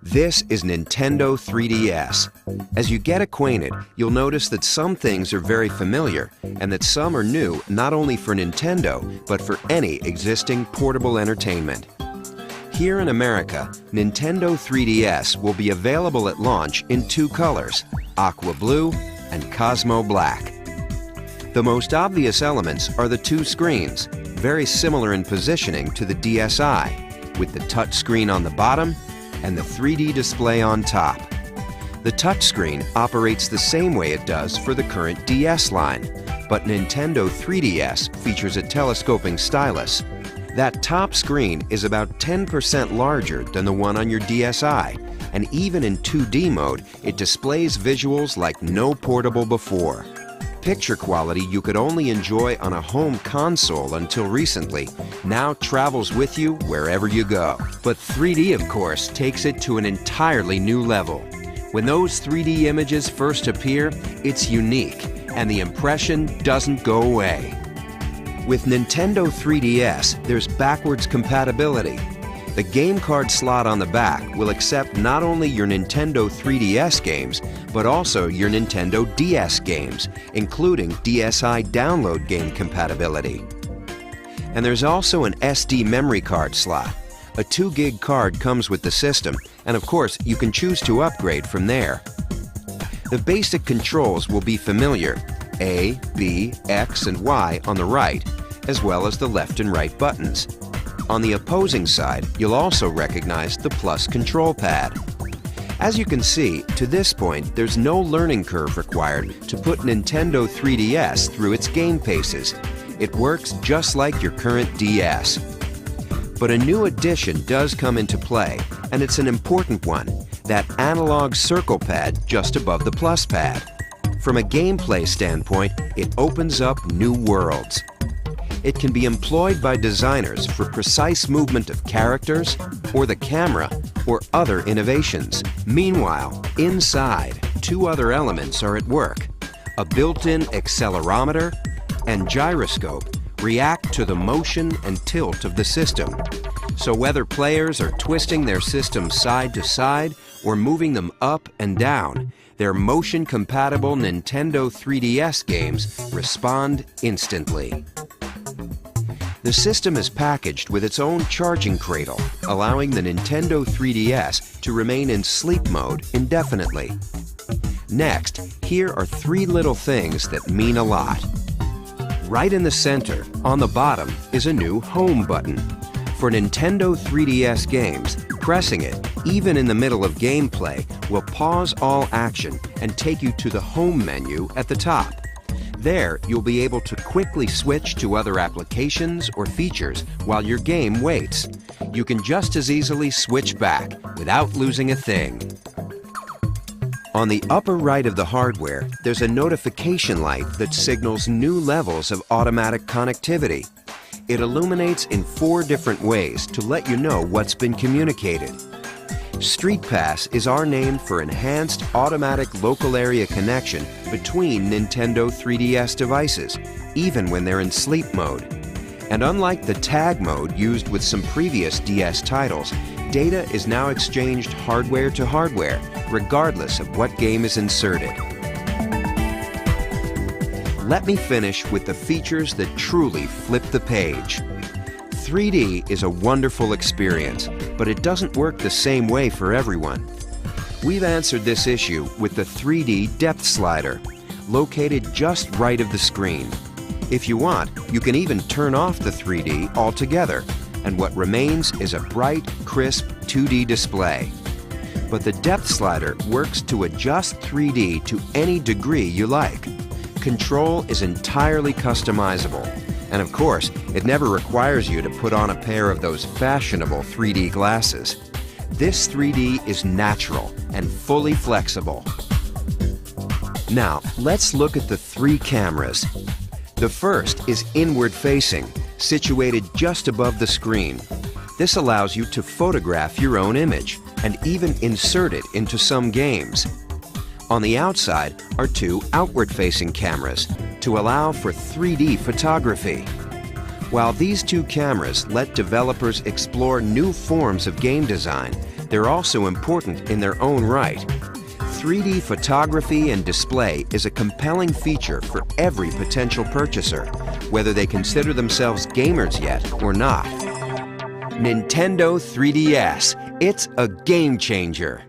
This is Nintendo 3DS. As you get acquainted, you'll notice that some things are very familiar and that some are new not only for Nintendo, but for any existing portable entertainment. Here in America, Nintendo 3DS will be available at launch in two colors, Aqua Blue and Cosmo Black. The most obvious elements are the two screens, very similar in positioning to the DSi, with the touch screen on the bottom and the 3D display on top. The touchscreen operates the same way it does for the current DS line, but Nintendo 3DS features a telescoping stylus. That top screen is about 10% larger than the one on your DSi, and even in 2D mode, it displays visuals like no portable before. Picture quality you could only enjoy on a home console until recently now travels with you wherever you go. But 3D, of course, takes it to an entirely new level. When those 3D images first appear, it's unique, and the impression doesn't go away. With Nintendo 3DS, there's backwards compatibility. The game card slot on the back will accept not only your Nintendo 3DS games, but also your Nintendo DS games, including DSi download game compatibility. And there's also an SD memory card slot. A 2 gig card comes with the system, and of course, you can choose to upgrade from there. The basic controls will be familiar: A, B, X, and Y on the right, as well as the left and right buttons. On the opposing side, you'll also recognize the plus control pad. As you can see, to this point, there's no learning curve required to put Nintendo 3DS through its game paces. It works just like your current DS. But a new addition does come into play, and it's an important one: that analog circle pad just above the plus pad. From a gameplay standpoint, it opens up new worlds. It can be employed by designers for precise movement of characters, or the camera, or other innovations. Meanwhile, inside, two other elements are at work. A built-in accelerometer and gyroscope react to the motion and tilt of the system. So whether players are twisting their system side to side or moving them up and down, their motion-compatible Nintendo 3DS games respond instantly. The system is packaged with its own charging cradle, allowing the Nintendo 3DS to remain in sleep mode indefinitely. Next, here are 3 little things that mean a lot. Right in the center, on the bottom, is a new Home button. For Nintendo 3DS games, pressing it, even in the middle of gameplay, will pause all action and take you to the Home menu at the top. There, you'll be able to quickly switch to other applications or features while your game waits. You can just as easily switch back without losing a thing. On the upper right of the hardware, there's a notification light that signals new levels of automatic connectivity. It illuminates in 4 different ways to let you know what's been communicated. Street Pass is our name for enhanced automatic local area connection between Nintendo 3DS devices, even when they're in sleep mode. And unlike the tag mode used with some previous DS titles, data is now exchanged hardware to hardware, regardless of what game is inserted. Let me finish with the features that truly flip the page. 3D is a wonderful experience, but it doesn't work the same way for everyone. We've answered this issue with the 3D depth slider, located just right of the screen. If you want, you can even turn off the 3D altogether, and what remains is a bright, crisp 2D display. But the depth slider works to adjust 3D to any degree you like. Control is entirely customizable. And of course, it never requires you to put on a pair of those fashionable 3D glasses. This 3D is natural and fully flexible. Now, let's look at the 3 cameras. The first is inward-facing, situated just above the screen. This allows you to photograph your own image and even insert it into some games. On the outside are 2 outward-facing cameras to allow for 3D photography. While these 2 cameras let developers explore new forms of game design, they're also important in their own right. 3D photography and display is a compelling feature for every potential purchaser, whether they consider themselves gamers yet or not. Nintendo 3DS, it's a game changer.